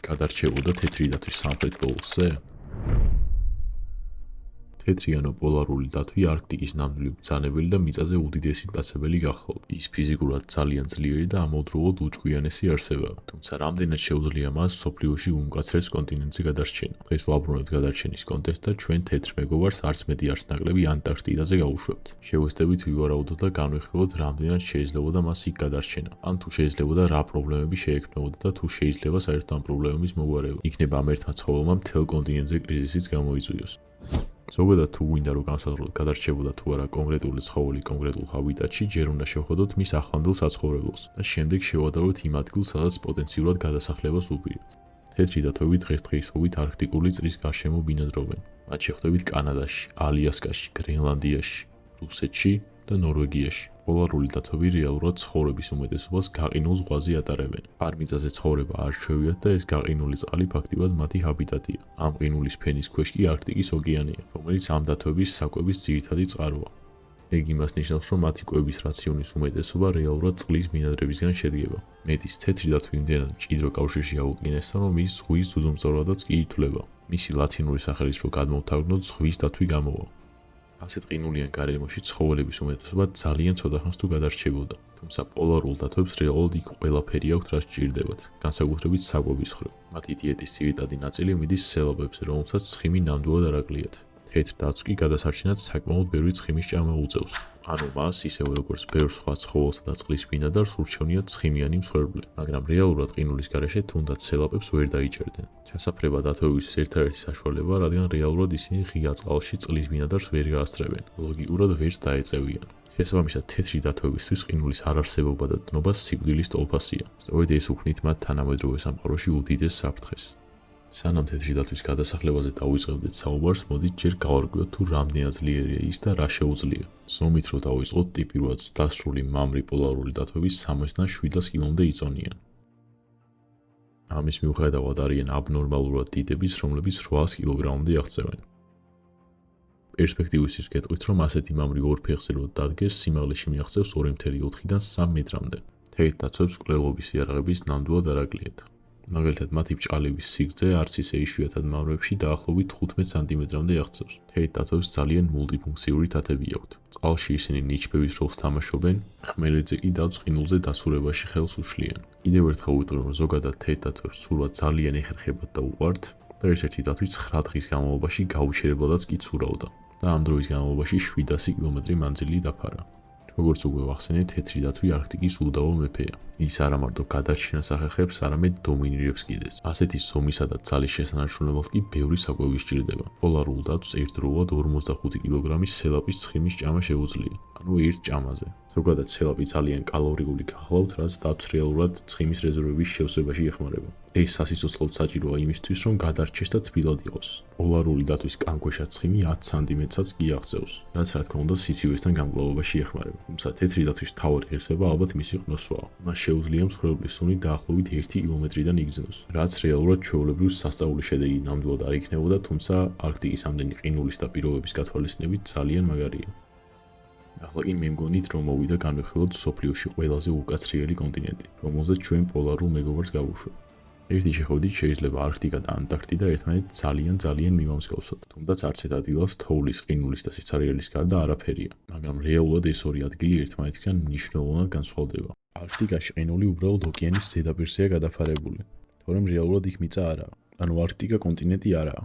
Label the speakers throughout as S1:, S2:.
S1: გადარჩებოდა თეთრი დათვის სამხრეთ პოლუსზე? თეთრიანო პოლარული დათვი არქტიკის ნამდვილი ბრძანებელი და მიწაზე უდიდესი მტაცებელი გახლავთ. ის ფიზიკურად ძალიან ძლიერი და ამავდროულად უჭკვიანესი არსებაა, თუმცა რამდენად შეუძლია მას მსოფლიოში უმკაცრეს კონტინენტზე გადარჩენა. დღეს ვაბრუნებთ გადარჩენის კონტექსტს და ჩვენ თეთრ მეგობარს არც მეტი არც ნაკლები ანტარქტიდაზე გავუშვებთ. შევეცდებით ვივარაუდოთ და განვიხილოთ რამდენად შეიძლებოდა მას იქ გადარჩენა, ან თუ შეიძლებოდა რა პრობლემები შეექმნებოდა და თუ შეიძლება საერთოდ ამ პრობლემების მოგვარება. იქნება ამ ერთმა ცხოველმა მთელ კონტინენტზე კრიზისიც გამოიწვიოს. ზოგადად თუ გვინდა რომ განსაზღვროთ გადარჩებოდა თუ არა კონკრეტული ცხოველი კონკრეტულ ჰაბიტატში, ჯერ უნდა შევხედოთ მის ახლანდელ საცხოვრებელს და შემდეგ შევადაროთ იმ ადგილს, სადაც პოტენციურად გადასახლებას უპირებთ. თეთრი დათვები დღესდღეობით არქტიკული წრის გარშემო ბინადრობენ. მათ შეხვდებით კანადაში, ალიასკაში, გრენლანდიაში, რუსეთში და ნორვეგიაში. პოლარული დათვები რეალურად ცხოვრების უმეტესობას გაყინულ ზღვაზე ატარებენ. არ მიწაზე ცხოვრება არ ჩვევიათ და ეს გაყინული წყალი ფაქტიურად მათი ჰაბიტატია. ამ ყინულის ფენის ქვეშ კი არქტიკის ოკეანეა, რომელიც ამ დათვების საკვების ძირითადი წყაროა. ეგ იმას ნიშნავს, რომ მათი კვების რაციონის უმეტესობა რეალურად წყლის ბინადრებისგან შედგება. მეტის, თეთრი დათვი იმდენად მჭიდრო კავშირში აუყინესთან, რომ ის ზღვის ძუძუმწოვრადაც კი ითვლება. მისი ლათინური სახელის რო გადმოვთარგმნოთ, ზღვის დათვი გამოვა. ასეთ ყინულიან გარემოში ცხოველების უმეტესობა ძალიან ცოტა ხანს თუ გადარჩებოდა, თუმცა პოლარულ დათვებს რეალურად იქ ყველაფერი აქვთ, რაც სჭირდებათ, განსაკუთრებით საკვების მხრივ. მათი დიეტის ძირითადი ნაწილი მიდის სელაპებზე, რომელსაც ცხიმი ნამდვილად არ აკლიათ. თეთრ დათვს კი გადასარჩენად საკმაოდ ბევრი ცხიმის ჭამა უწევს. ანუ მას, ისევე როგორც ბევრ სხვა ცხოველსა და წყლის ბინადარს ურჩევნიათ ცხიმიანი მსხვერპლი, მაგრამ რეალურად ყინულის გარეშე თუნდაც სელაპებს ვერ დაიჭერდნენ. ჩასაფრება დათვებისთვის ერთადერთი საშუალებაა, რადგან რეალურად ისინი ღია წყალში წყლის ბინადარს ვერ გაასწრებენ, ლოგიკურად ვერც დაეწევიან. შესაბამისად, თეთრი დათვებისთვის ყინულის არარსებობა და დნობა სიკვდილის ტოლფასია. სწორედ ეს უქმნით მათ თანამედროვე სამყაროში უდიდეს საფრთხეს. სანამ თეთრი დათვის გადასახლებაზე დავიწყებდეთ საუბარს, მოდით ჯერ გავარკვიოთ თუ რამდენად ძლიერია ის და რა შეუძლია. ზომით რო დავიწყოთ, ტიპიურად დასრული მამრი პოლარული დათვების 300-დან 700 კილომდე იწონიან. ამის მიუხედავად არიან აბნორმალურად დიდების, რომლებიც 800 კილოგრამამდე აღწევენ. პერსპექტივისთვის გეტყვით, რომ ასეთი მამრი ორ ფეხზე რო დადგეს, სიმაღლეში მიაღწევს 2.4-დან 3 მეტრამდე. თეთრ დათვებს მკვლელობის იარაღების ნამდვილად არ აკლიათ. მაგალითად, მათი ბრჭყალების სიგრძე არც ისე იშვიათად მამრებში დაახლოებით 15 სანტიმეტრამდე აღწევს. თეთრ დათვებს ძალიან მულტიფუნქციური თათები აქვთ. წყალში ისინი ნიჩბების როლს თამაშობენ, ხმელეთზე კი დათვს ყინულზე დასურებაში ხელს უშლიან. კიდევ ერთხელ ვიტყვი, რომ ზოგადად თეთრ დათვებს ცურვა ძალიან ეხერხებათ და უყვართ და ერთ-ერთი დათვი 9 დღის განმავლობაში გაუჩერებლადაც კი ცურავდა და ამ დროის განმავლობაში 700 კილომეტრი მანძილი დაფარა. როგორც უკვე ვახსენეთ, თეთრი დათვი არქტიკის უდავო მეფეა. ის არა მარტო გადარჩენას ახერხებს, არამედ დომინირებს კიდეც. ასეთი ზომისა და ძალის შესანარჩუნებლად კი ბევრი საკვები სჭირდება. პოლარულ დათვს ერთდროულად 45 კილოგრამის სელაპის ცხიმის ჭამა შეუძლია, ანუ ერთ ჭამაზე. ზოგადად სელაპი ძალიან კალორიული გახლავთ, რაც დათვს რეალურად ცხიმის რეზერვების შევსებაში ეხმარება. ეს სასიცოცხლოდ საჭიროა იმისთვის, რომ გადარჩეს და თბილად იყოს. პოლარული დათვის კანქვეშა ცხიმი 10 სანტიმეტრსაც კი აღწევს, რაც რა თქმა უნდა სიცივესთან გამკლავებაში ეხმარება. თუმცა თეთრი დათვის მთავარი ღირსება ალბათ მისი ყნოსვაა. მას შეუძლია მსხვერპლის სუნი დაახლოებით 1 კილომეტრიდან იგრძნოს, რაც რეალურად ჩვეულებრივ სასწაული შედეგი ნამდვილად არ იქნებოდა, თუმცა არქტიკის ამდენი ყინულის და პირობების გათვალისწინებით ძალიან მაგარია. ახლა კი მე მგონით, რომ მოვიდა განვიხილოთ მსოფლიოში ყველაზე უკაცრიელი კონტინენტი, რომელზეც ჩვენ პოლარულ მეგობარს გავუშვებთ. ერთი შეხედვით შეიძლება არქტიკა და ანტარქტიდა ერთმანეთს ძალიან მივამსგავსოთ, თუმცა არც ერთ ადგილას თოვლის, ყინულის და სიცარიელის გარდა არაფერია, მაგრამ რეალურად ეს ორი ადგილი ერთმანეთისგან მნიშვნელოვნად განსხვავდება. არქტიკაში ყინული უბრალოდ ოკეანის ზედაპირზეა გადაფარებული, თორემ რეალურად იქ მიწა არაა, ანუ არქტიკა კონტინენტი არაა.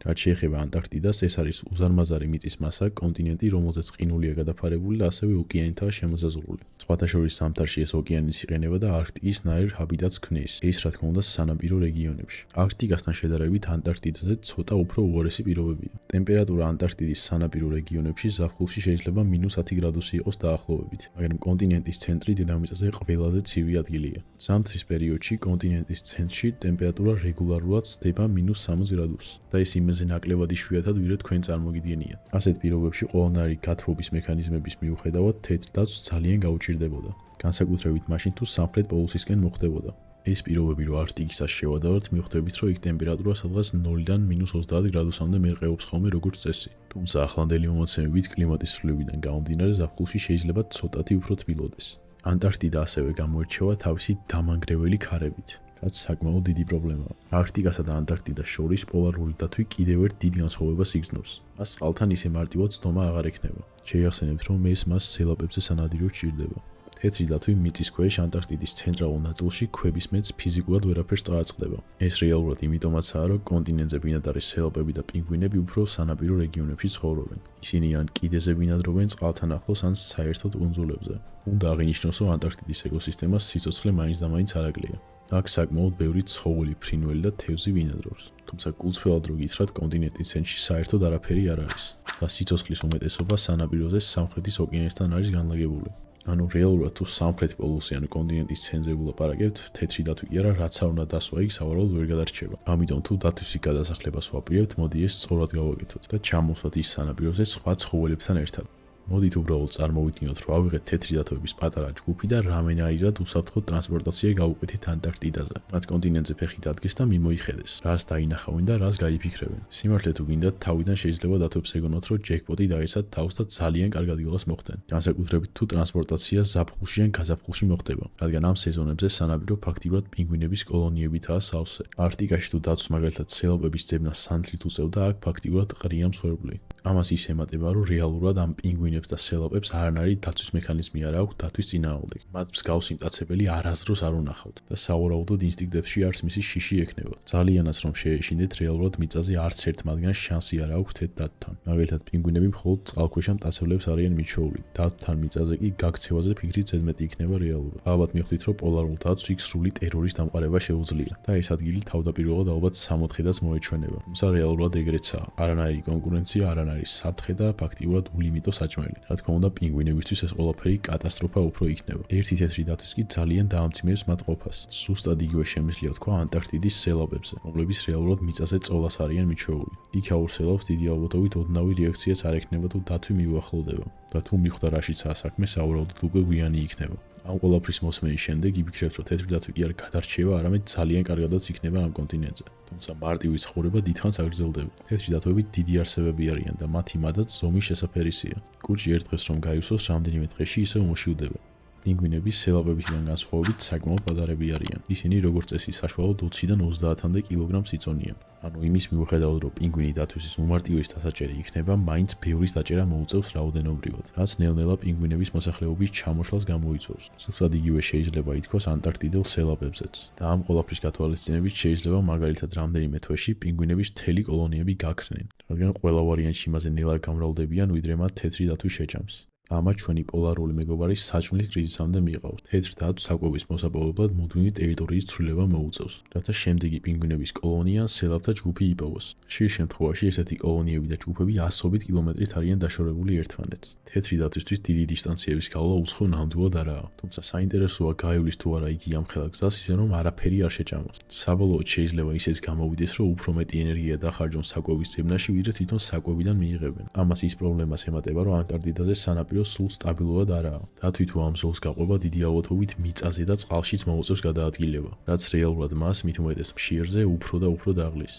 S1: რაც შეეხება ანტარქტიდას, ეს არის უზარმაზარი მიწის მასა, კონტინენტი, რომელზეც ყინულია გადაფარებული და ასევე ოკეანითაა შემოსაზღვრული. სხვათა შორის ზამთარში ეს ოკეანის იყენება და არქტიკის ნაირ ჰაბიტატს ქმნის. ეს რა თქმა უნდა სანაპირო რეგიონებში. არქტიკასთან შედარებით ანტარქტიდაზე ცოტა უფრო უარესი პირობებია. ტემპერატურა ანტარქტიდის სანაპირო რეგიონებში ზაფხულში შეიძლება -10 გრადუსი იყოს დაახლოებით, მაგრამ კონტინენტის ცენტრი დედამიწაზე ყველაზე ცივი ადგილია. ზამთრის პერიოდში კონტინენტის ცენტრში ტემპერატურა რეგულარულად ცდება -60 გრადუსს და ეს იმაზე ნაკლებად იშვიათად, ვიდრე თქვენ წარმოგიდგენიათ. ასეთ პირობებში ყველანაირი გათბობის მექანიზმების მიუხედავად თეთრ დათვს ძალიან გაუჭირდებოდა, განსაკუთრებით მაშინ თუ სამხრეთ პოლუსისკენ მოხვდებოდა. ეს პირობები რო არქტიკისას შევადაროთ, მიხვდებით, რომ იქ ტემპერატურა სადღაც 0-დან -30 გრადუსამდე მერყეობს ხოლმე როგორც წესი. თუმცა ახლანდელი მომაცემებით კლიმატის ცვლილებიდან გამომდინარე ზაფხულში შეიძლება ცოტათი უფრო თბილოდეს. ანტარქტიდა ასევე გამოირჩევა თავისი დამანგრეველი ქარებით. რაც საკმაოდ დიდი პრობლემაა. არქტიკასა და ანტარქტიდას შორის პოლარული დათვი კიდევ ერთ დიდ განსხვავებას იგრძნობს. მას წყალთან ისე მარტივად ცდომა აღარ ექნება. შეახსენებთ, რომ ეს მას სელაპებზე სანადიროდ სჭირდება. თეთრი დათვი მიწის ქვეშ ანტარქტიდის ცენტრალურ ნაწილში ქვების მეტს ფიზიკურად ვერაფერს წააწყდება. ეს რეალურად იმიტომაცაა, რომ კონტინენტზე ბინადარი სელაპები და პინგვინები უფრო სანაპირო რეგიონებში ცხოვრობენ. ისინი ან კიდეზე ბინადრობენ წყალთან ახლოს, ან საერთოდ კუნძულებზე. უნდა აღინიშნოს, რომ ანტარქტიდის ეკოსისტემას სიცოცხლე მაინც და მაინც არ აკლია. აქ საკმაოდ ბევრი ცხოველი, ფრინველი და თევზი ბინადრობს. თუმცა კულწრფელად რო გითხრათ, კონტინენტის ცენტრში საერთოდ არაფერი არ არის და სიცოცხლის უმეტესობა სანაპიროზე სამხრეთის ოკეანესთან არის განლაგებული. ანუ რეალურად თუ სამხრეთ პოლუსი ანუ კონტინენტის ცენტრზე ვილაპარაკებთ, თეთრი დათვი კი არა, რაც არ უნდა დასვა იქ სავარაუდოდ ვერ გადარჩება. ამიტომ თუ დათვის იქ გადასახლებას ვაპირებთ, მოდი ეს სწორად გავაკეთოთ და ჩამოვსვათ ის სანაპიროზე სხვა ცხოველებთან ერთად. მოდით უბრალოდ წარმოვიდგინოთ, რომ ავიღეთ თეთრი დათვების პატარა ჯგუფი და რამენაირად უსაფრთხო ტრანსპორტაცია გავუკეთეთ ანტარქტიდაზე. მათ კონტინენტზე ფეხი დადგეს და მიმოიხედეს, რას დაინახავენ და რას გაიფიქრებენ. სიმართლე თუ გინდათ, თავიდან შეიძლება დათვებს ეგონოთ, რომ ჯეკპოტი დაესად თავს და ძალიან კარგ ადგილას მოხვდნენ. განსაკუთრებით თუ ტრანსპორტაცია ზაფხულში ან გაზაფხულში მოხდება, რადგან ამ სეზონებზე სანაპირო ფაქტიურად პინგვინების კოლონიებითაა სავსე. არქტიკაში თუ დათვს მაგალითად სელაპების ძებნა სანთლით უწევდა, აქ ფაქტიურად ყრია მსხვერპლი. ამას ის ემატება, რომ რეალურად ამ პინგვინებს და სელაპებს არანაირი დაცვის მექანიზმი არ აქვს დათვის წინააღმდეგ. მათ მსგავსი მტაცებელი არასდროს არ უნახავთ და სავარაუდოდ ინსტინქტებში არც მისი შიში ექნება. ძალიანაც რომ შეეშინდეთ, რეალურად მიწაზე არც ერთ მათგანს შანსი არ აქვს თეთ დათვთან. მაგალითად, პინგვინები მხოლოდ წყალქვეშა მტაცებლებს არიან მიჩვეული. დათვთან მიწაზე კი გაქცევაზე ფიქრით ზედმეტი იქნება რეალურად. ალბათ მიხვდით, რომ პოლარულ დათვს იქ სრული ტერორის დამყარება შეუძლია და ეს ადგილი თავდაპირველად ალბათ სამოთხედაც მოეჩვენება. თუმცა რეალურად ეგრეცაა. არანაირი კონკურენცია, არანაირი საფრთხე და ფაქტიურად ულიმიტო საჭმელი. რა თქმა უნდა, პინგვინებისთვის ეს ყველაფერი კატასტროფა უფრო იქნება. ერთი თეთრი დათვის კი ძალიან დაამძიმებს მათ ყოფას. სუსტად იგივე შემიძლია თქვა ანტარქტიდის სელაპებზე, რომლებიც რეალურად მიწაზე წოლას არიან მიჩვეული. იქაურ სელაპს დიდი ალბათობით ოდნავი რეაქციაც არ ექნება თუ დათვი მიუახლოვდება და თუ მიხვდა რაშიცაა საქმე, სავარაუდოდ უკვე გვიანი იქნება. ამ ყველაფრის მოსმენის შემდეგ იფიქრებთ, რომ თეთრი დათვი კი არ გადარჩება, არამედ ძალიან კარგადაც იქნება ამ კონტინენტზე. თუმცა მარტივი ცხოვრება დიდხანს არ გრძელდება. თეთრი დათვები დიდი არსებები არიან და მათი მადაც ზომის შესაფერისია. კუჭი ერთ დღეს რომ გაივსოს, რამდენიმე დღეში ისევ მოშივდება. პინგვინები სელაპებისგან განსხვავებით საკმაოდ პატარები არიან. ისინი როგორც წესი საშუალოდ 20-დან 30-მდე კილოგრამს იწონიან. ანუ იმის მიუხედავად, რომ პინგვინი დათვისის უმარტივეს დასაჭერი იქნება, მაინც ბევრის დაჭერა მოუწევს რაოდენობრივად, რაც ნელ-ნელა პინგვინების მოსახლეობის ჩამოშლას გამოიწვევს. ზუსტად იგივე შეიძლება ითქვას ანტარქტიდელ სელაპებზეც. და ამ ყველაფრის გათვალისწინებით შეიძლება მაგალითად რამდენიმე თვეში პინგვინების მთელი კოლონიები გაქრნენ, რადგან ყველა ვარიანტში იმაზე ნელა გამრავლებიან, ვიდრე მათ თეთრი დათვი შეჭამს. ამათ ჩვენი პოლარული მეგობარი საჭმლის კრიზისამდე მიიღავს. თეთრ დათვს საკვების მოსაპოვებლად მუდმივი ტერიტორიის ცვლილება მოუწევს, რათა შემდეგი პინგვინების კოლონია ან სელაპთა ჯგუფი იპოვოს. ხშირ შემთხვევაში ესეთი კოლონიები და ჯგუფები ასობით კილომეტრით არიან დაშორებული ერთმანეთს. თეთრი დათვისთვის დიდი დისტანციების გავლა უცხო ნამდვილად არაა, თუმცა საინტერესოა გაივლის თუ არა იგი ამხელა გზას ისე რომ არაფერი არ შეჭამოს. საბოლოოდ შეიძლება ისეც გამოვიდეს, რომ უფრო მეტი ენერგია დახარჯონ საკვების ძებნაში, ვიდრე თვითონ საკვებიდან მიიღებენ. ამას ის პრობლემას ემატება, რომ ანტარქტიდაზე სანაპირო სულ სტაბილურად არაა. დათვი თუ ამ ზოლს გაყვება, დიდი ალბათობით მიწაზე და წყალშიც მოუწევს გადაადგილება, რაც რეალურად მას მით უმეტეს მშიერზე უფრო და უფრო დაღლის.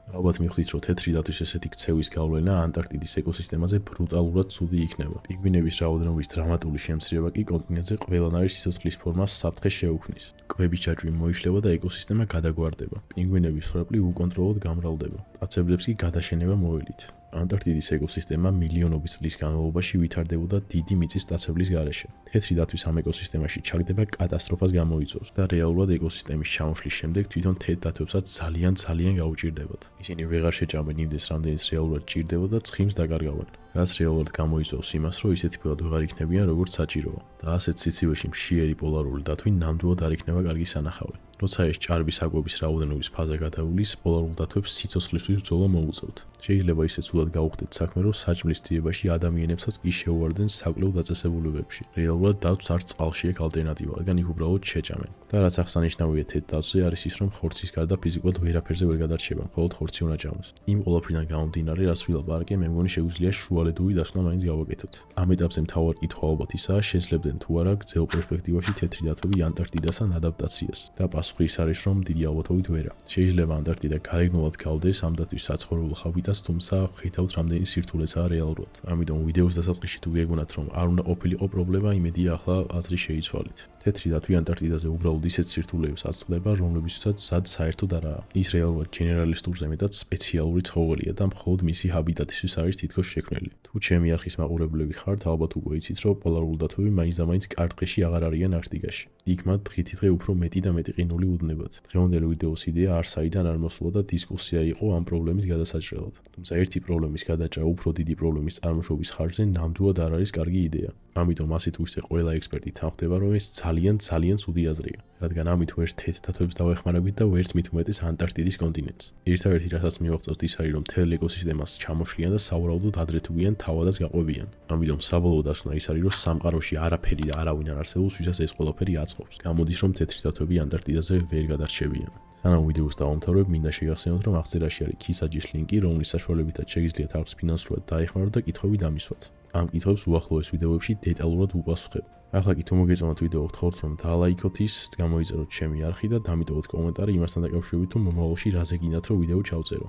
S1: ალბათ მიხვდით, რომ თეთრი დათვის ესეთი ქცევის გავლენა ანტარქტიდის ეკოსისტემაზე ბრუტალურად ცუდი იქნება. პინგვინების რაოდენობის დრამატული შემცირება კი კონტინენტზე ყველანაირ სიცოცხლის ფორმას საფრთხეს შეუქმნის. კვების ჯაჭვი მოიშლება და ეკოსისტემა გადაგვარდება. პინგვინების მსხვერპლი უკონტროლოდ გამრავლდება. მტაცებლებს კი გადაშენება მოელით. ანტარქტიდის ეკოსისტემა მილიონობით წლის განმავლობაში ვითარდებოდა დიდი მიწის მტაცებლის გარეშე. თეთრი დათვის ამ ეკოსისტემაში ჩაგდება კატასტროფას გამოიწვევს და რეალურად ეკოსისტემის ჩამოშლის შემდეგ თვითონ თეთრ დათვებსაც ძალიან გაუჭირდებათ. ისინი ვეღარ შეჭამენ იმდეს, რამდენიც რეალურად ჭირდება და ცხიმს დაკარგავენ. რაც რეალურად გამოიწვევს იმას, რომ ისეთი ფულად ვეღარ იქნებიან, როგორც საჭიროა. და ასეთ სიცივეში მშიერი პოლარული დათვი ნამდვილად არ იქნება კარგი სანახავი. როცა ეს ჭარბი საკვების რაოდენობის ფაზა გადავლის, პოლარულ დათვებს სიცოცხლისთვის ბრძოლა მოუწევთ. შეიძლება ისე ცუდად გავხდეთ საქმე, რომ საჭმლის ძიებაში ადამიანებსაც კი შეუვარდნენ საკვლევ დაწესებულებებში. რეალურად დათვს არც წყალში აქვს ალტერნატივა, რადგან იქ უბრალოდ შეჭამენ. და რაც აღსანიშნავია თეთრ დათვზე არის ის, რომ ხორცის გარდა ფიზიკურად ვერაფერზე ვერ გადარჩება, მხოლოდ ხორცი უნდა ჭამოს. იმ ყველაფრიდან გამომდინარე, რაც ვილაპარაკე, მე მგონი შეგვიძლია შუალედური დასვლა მაინც გავაკეთოთ. ამ ეტაპზე მთავარ კითხვა ალბათ ისაა, შეძლებდნენ თუ არა გრძელ პერსპექტივაში თეთრი დათვები ანტარქტიდასთან ადაპტაციას და პასუხი ის არის, რომ დიდი ალბათობით ვერა. შეიძლება ანტარქტიდა გარეგნულად გავდეს ამ დათვის საცხოვრებელ ჰაბიტატს, თუმცა ხედავთ რამდენი სირთულეცაა რეალურად. ამიტომ ვიდეოს დასაწყისში თუ გეგონათ, რომ არ უნდა ყოფილიყო პრობლემა, იმედია ახლა აზრი შეიცვალეთ. თეთრი დათვი ანტარქტიდაზე უბრალოდ ისეთ სირთულეებს აწყდება, რომლებიცაც სად საერთოდ არაა. ის რეალურად გენერალისტურზე მეტად სპეციალური ცხოველია და მხოლოდ მისი ჰაბიტატისთვის არის თითქოს შექმნილი. თუ ჩემი არხის მაყურებლები ხართ, ალბათ უკვე იცით, რომ პოლარული დათვები მაინც და მაინც კარტყეში აღარ არიან არქტიკაში. იქ მათ დღითი დღე უფრო მეტი და მეტი ყინული უდნებათ. დღევანდელი ვიდეოს იდეა არ საიდან არ მოსულა და დისკუსია იყო ამ პრობლემის გადასაჭრელად. თუმცა ერთი პრობლემის გადაჭრა უფრო დიდი პრობლემის წარმოშობის ხარჯზე ნამდვილად არ არის კარგი იდეა. ამიტომ ასეთ თუ ისე ყველა ექსპერტი თანხმდება, რომ ეს ძალიან ცუდი აზრია, რადგან ამით ვერც თეთრ დათვებს დავეხმარებით და ვერც მით უმეტეს ანტარქტიდის კონტინენტს. ერთადერთი რასაც მივახწევთ ის არის, რომ მთელ ეკოსისტემას ჩამოშლიან და სავარაუდოდ ადრე თუ გვიან თავადაც გაყვებიან. ამიტომ საბოლოო დასკვნა ის არის, რომ სამყაროში არაფერი და არავინ არ არსებობს, ვისაც ეს ყველაფერი აწყობს. გამოდის, რომ თეთრი დათვები ანტარქტიდაზე ვერ გადარჩებიან. სანამ ვიდეოს დავამთავრებ, მინდა შეგახსენოთ, რომ აღწერაში არის KeySages ლინკი, რომლის საშუალებითაც შეგიძლიათ არხს ფინანსურად დაეხმაროთ და კითხვები დამისვათ. ამ კითხვებს უახლოეს ვიდეოებში დეტალურად ვუპასუხებ. ახლა კი თუ მოგეწონათ ვიდეო, გთხოვთ რომ დალაიქოთ ის, გამოიწეროთ ჩემი არხი და დამიტოვოთ კომენტარი იმასთან დაკავშირებით, თუ მომავალში რაზე გინდათ რომ ვიდეო ჩავწერო.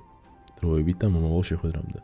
S1: დროებით და მომავალ შეხვედრამდე.